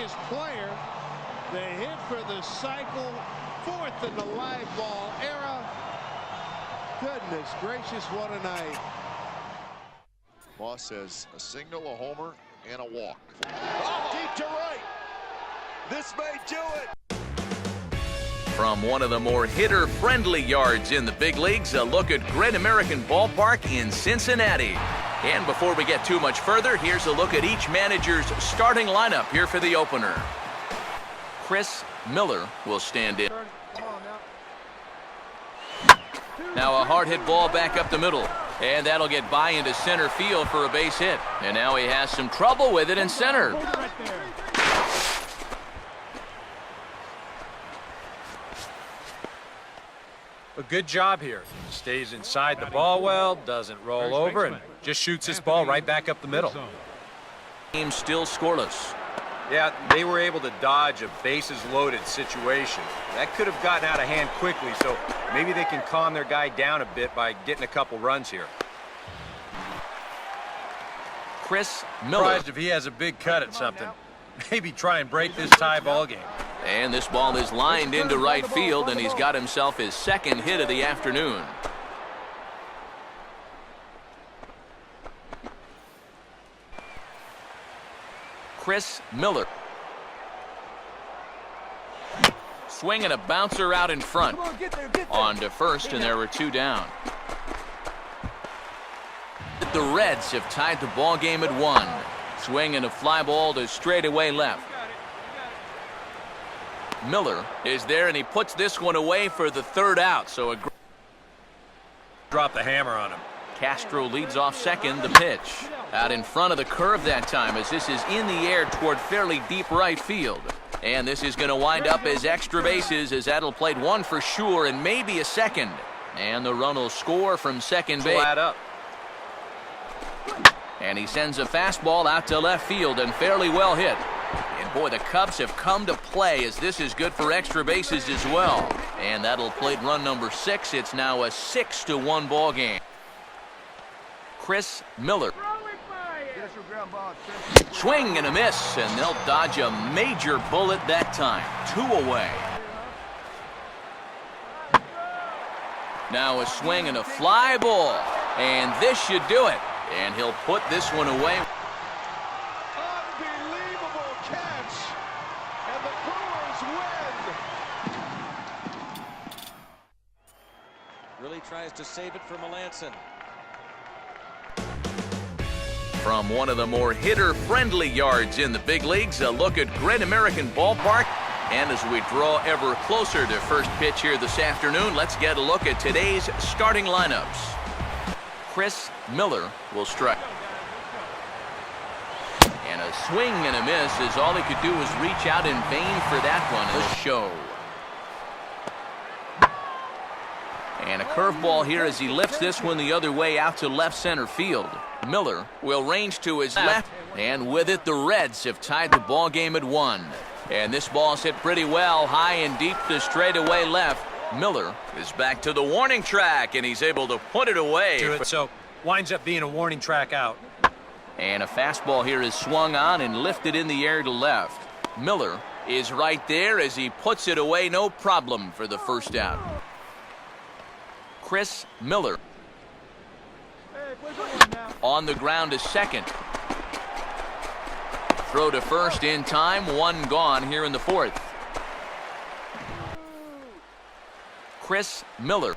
this player. The hit for the cycle, 4th in the live ball era. Goodness gracious, what a night. Moss says a single, a homer, and a walk. Oh, deep to right. This may do it. From one of the more hitter-friendly yards in the big leagues, a look at Great American Ballpark in Cincinnati. And before we get too much further, here's a look at each manager's starting lineup here for the opener. Chris Miller will stand in. Now a hard hit ball back up the middle. And that'll get by into center field for a base hit. And now he has some trouble with it in center. A good job here. Stays inside the ball well, doesn't roll over, and just shoots this ball right back up the middle. Game still scoreless. Yeah, they were able to dodge a bases-loaded situation. That could have gotten out of hand quickly, so maybe they can calm their guy down a bit by getting a couple runs here. Chris Miller. Surprised if he has a big cut at something. Maybe try and break this tie ball game. And this ball is lined into right field, and he's got himself his 2nd hit of the afternoon. Chris Miller. Swinging a bouncer out in front. On to first, and there were 2 down. The Reds have tied the ball game at 1. Swinging a fly ball to straightaway left. Miller is there, and he puts this one away for the 3rd out. So a drop the hammer on him. Castro leads off second. The pitch out in front of the curve that time, as this is in the air toward fairly deep right field. And this is going to wind up as extra bases, as that'll play 1 for sure and maybe a 2nd. And the run will score from second base. Flat up. And he sends a fastball out to left field, and fairly well hit. And boy, the Cubs have come to play, as this is good for extra bases as well. And that'll plate run number 6. It's now a 6-1 ball game. Chris Miller. Swing and a miss, and they'll dodge a major bullet that time. 2 away. Now a swing and a fly ball, and this should do it. And he'll put this one away. Unbelievable catch, and the Brewers win. Really tries to save it for Melanson. From one of the more hitter-friendly yards in the big leagues, a look at Great American Ballpark. And as we draw ever closer to first pitch here this afternoon, let's get a look at today's starting lineups. Chris Miller will strike. And a swing and a miss, as all he could do was reach out in vain for that one in the show. And a curveball here as he lifts this one the other way out to left center field. Miller will range to his left, and with it the Reds have tied the ball game at 1. And this ball's hit pretty well, high and deep to straightaway left. Miller is back to the warning track, and he's able to put it away. So winds up being a warning track out. And a fastball here is swung on and lifted in the air to left. Miller is right there as he puts it away, no problem for the 1st out. Chris Miller on the ground to second. Throw to first in time, 1 gone here in the 4th. Chris Miller.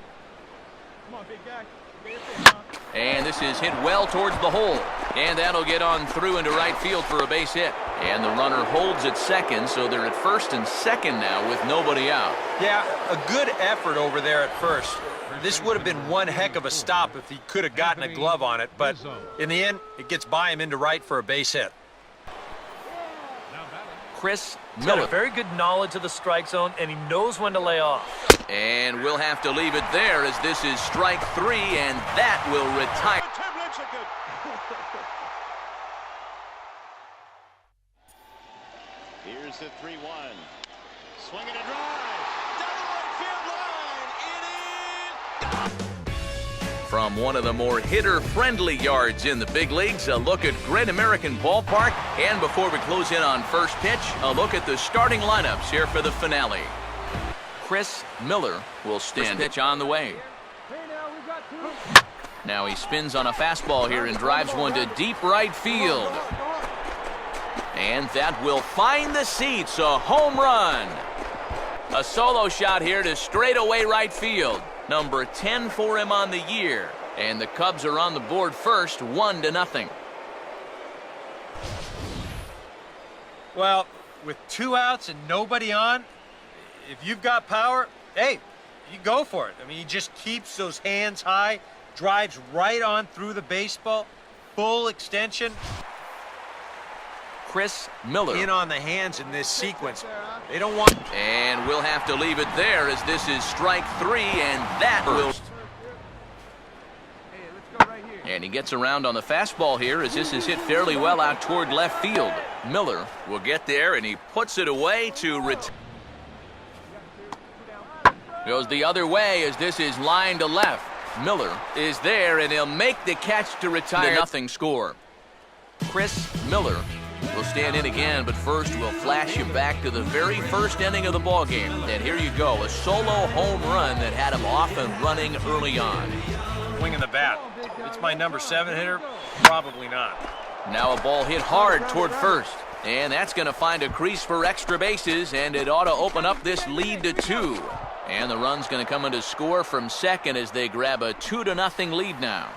And this is hit well towards the hole. And that'll get on through into right field for a base hit. And the runner holds at second, so they're at 1st and 2nd now with nobody out. Yeah, a good effort over there at first. This would have been one heck of a stop if he could have gotten a glove on it, but in the end, it gets by him into right for a base hit. Chris He's Miller. got a very good knowledge of the strike zone, and he knows when to lay off. And we'll have to leave it there, as this is strike 3, and that will retire. Here's the 3-1. Swinging a drive. Down the right field line. It is. From one of the more hitter-friendly yards in the big leagues, a look at Great American Ballpark. And before we close in on first pitch, a look at the starting lineups here for the finale. Chris Miller will stand. Pitch on the way. Now he spins on a fastball here and drives one to deep right field. And that will find the seats, a home run. A solo shot here to straightaway right field. Number 10 for him on the year. And the Cubs are on the board first, 1-0. Well, with 2 outs and nobody on, if you've got power, hey, you go for it. I mean, he just keeps those hands high, drives right on through the baseball, full extension. Chris Miller In on the hands in this sequence. They don't want... And we'll have to leave it there as this is strike 3, and that will... And he gets around on the fastball here as this is hit fairly well out toward left field. Miller will get there, and he puts it away to retire. Goes the other way as this is lined to left. Miller is there, and he'll make the catch to retire. Nothing score. Chris Miller will stand in again, but first we'll flash you back to the very first inning of the ball game. And here you go, a solo home run that had him off and running early on. Swinging the bat. It's my number 7 hitter? Probably not. Now a ball hit hard toward first. And that's going to find a crease for extra bases, and it ought to open up this lead to 2. And the run's going to come into score from second as they grab a 2-0 lead now.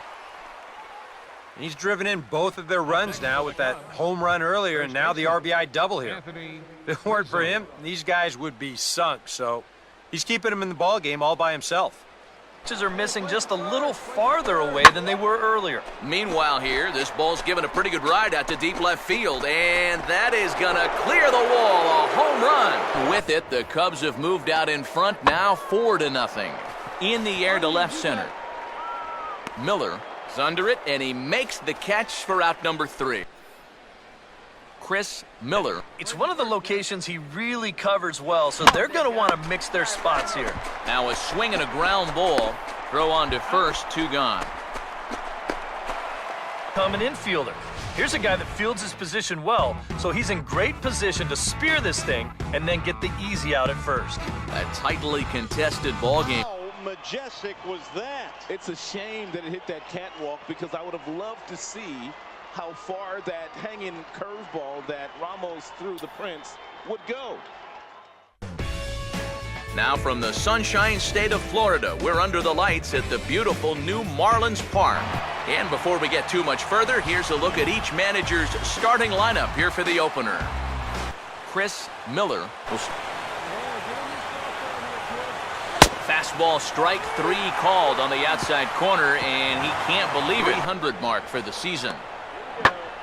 He's driven in both of their runs now with that home run earlier and now the RBI double here. If it weren't for him, these guys would be sunk. So he's keeping them in the ball game all by himself. Pitches are missing just a little farther away than they were earlier. Meanwhile here, this ball's given a pretty good ride out to deep left field, and that is going to clear the wall, a home run. With it, the Cubs have moved out in front now 4-0. In the air to left center. Miller is under it, and he makes the catch for out number 3. Chris Miller. It's one of the locations he really covers well, so they're going to want to mix their spots here. Now a swing and a ground ball. Throw on to first, 2 gone. Coming infielder. Here's a guy that fields his position well, so he's in great position to spear this thing and then get the easy out at first. A tightly contested ball game. How majestic was that? It's a shame that it hit that catwalk because I would have loved to see how far that hanging curveball that Ramos threw the Prince would go. Now from the Sunshine State of Florida, we're under the lights at the beautiful new Marlins Park. And before we get too much further, here's a look at each manager's starting lineup here for the opener. Chris Miller will... Fastball strike 3 called on the outside corner, and he can't believe it. 300 mark for the season.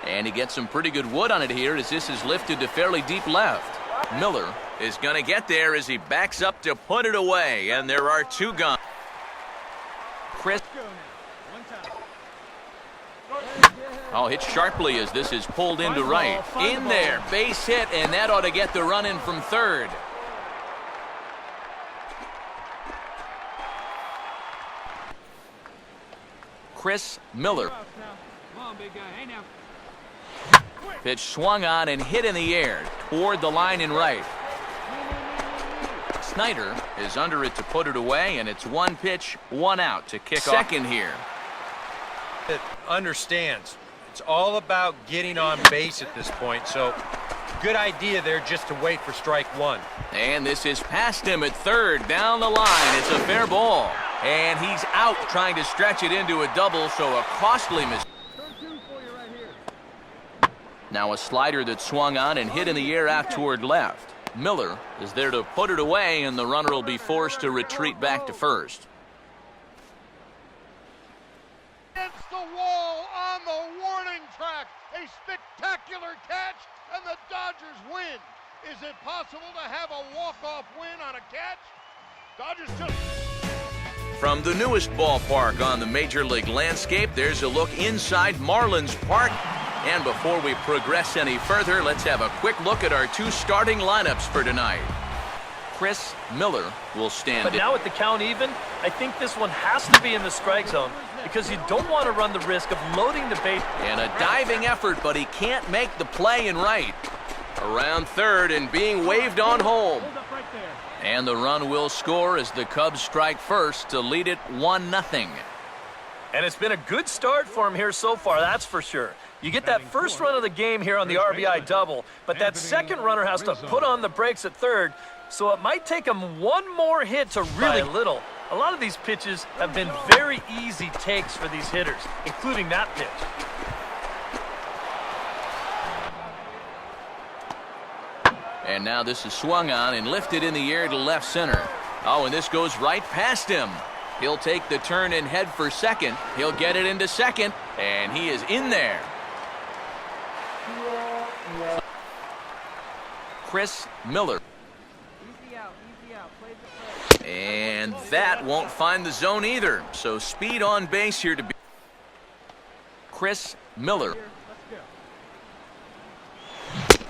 And he gets some pretty good wood on it here as this is lifted to fairly deep left. Miller is going to get there as he backs up to put it away, and there are 2 gone. Chris. Oh, hit sharply as this is pulled into right. In there, base hit, and that ought to get the run in from third. Chris Miller. Pitch swung on and hit in the air toward the line in right. Snyder is under it to put it away, and it's 1 pitch, 1 out to kick off. Second here. It understands. It's all about getting on base at this point, so good idea there just to wait for strike 1. And this is past him at third, down the line. It's a fair ball. And he's out trying to stretch it into a double, so a costly mistake. Now a slider that swung on and hit in the air out toward left. Miller is there to put it away, and the runner will be forced to retreat back to first. Against the wall on the warning track. A spectacular catch, and the Dodgers win. Is it possible to have a walk-off win on a catch? Dodgers just... From the newest ballpark on the Major League landscape, there's a look inside Marlins Park. And before we progress any further, let's have a quick look at our 2 starting lineups for tonight. Chris Miller will stand in. But now with the count even, I think this one has to be in the strike zone. because you don't want to run the risk of loading the base. And a diving effort, but he can't make the play in right. Around third and being waved on home. And the run will score as the Cubs strike first to lead it 1-0. And it's been a good start for him here so far, that's for sure. You get that first run of the game here on the RBI double, but that second runner has to put on the brakes at third, so it might take him one more hit to really little. A lot of these pitches have been very easy takes for these hitters, including that pitch. And now this is swung on and lifted in the air to left center. Oh, and this goes right past him. He'll take the turn and head for second. He'll get it into second, and he is in there. Chris Miller. And that won't find the zone either. So speed on base here to be Chris Miller.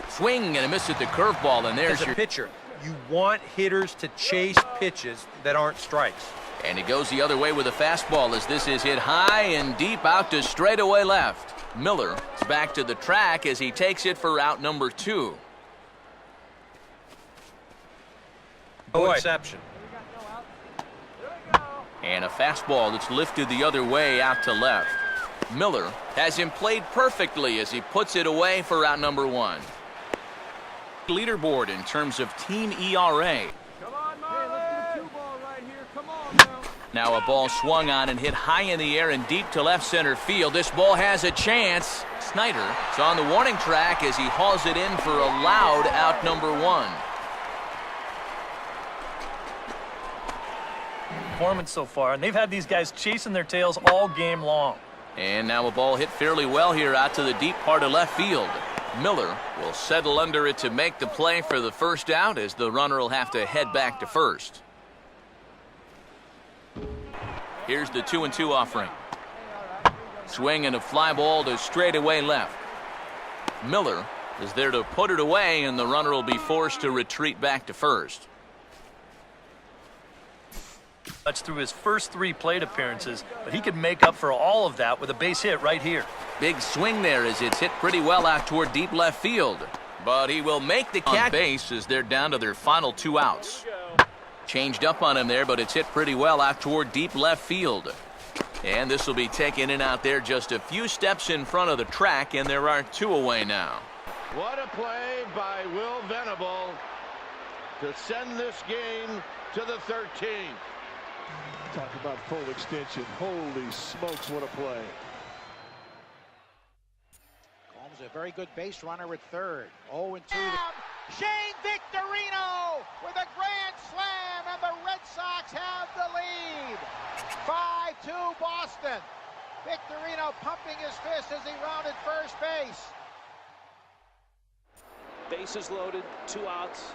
Swing and a miss at the curveball, and there's your your pitcher. You want hitters to chase pitches that aren't strikes. And he goes the other way with a fastball as this is hit high and deep out to straightaway left. Miller is back to the track as he takes it for out number 2. No exception. And a fastball that's lifted the other way out to left. Miller has him played perfectly as he puts it away for out number 1. Leaderboard in terms of team ERA. Now a ball swung on and hit high in the air and deep to left center field. This ball has a chance. Snyder is on the warning track as he hauls it in for a loud out number 1. Performance so far, and they've had these guys chasing their tails all game long. And now a ball hit fairly well here out to the deep part of left field. Miller will settle under it to make the play for the first out as the runner will have to head back to first. Here's the 2-2 offering. Swing and a fly ball to straightaway left. Miller is there to put it away, and the runner will be forced to retreat back to first. That's through his first 3 plate appearances, but he could make up for all of that with a base hit right here. Big swing there as it's hit pretty well out toward deep left field. But he will make the catch on base as they're down to their final 2 outs. Changed up on him there, but it's hit pretty well out toward deep left field. And this will be taken in out there just a few steps in front of the track, and there are 2 away now. What a play by Will Venable to send this game to the 13th. Talk about full extension. Holy smokes, what a play. Holmes, a very good base runner at third. 0-2. Shane Victorino with a grand slam, and the Red Sox have the lead. 5-2 Boston. Victorino pumping his fist as he rounded first base. Bases loaded, 2 outs.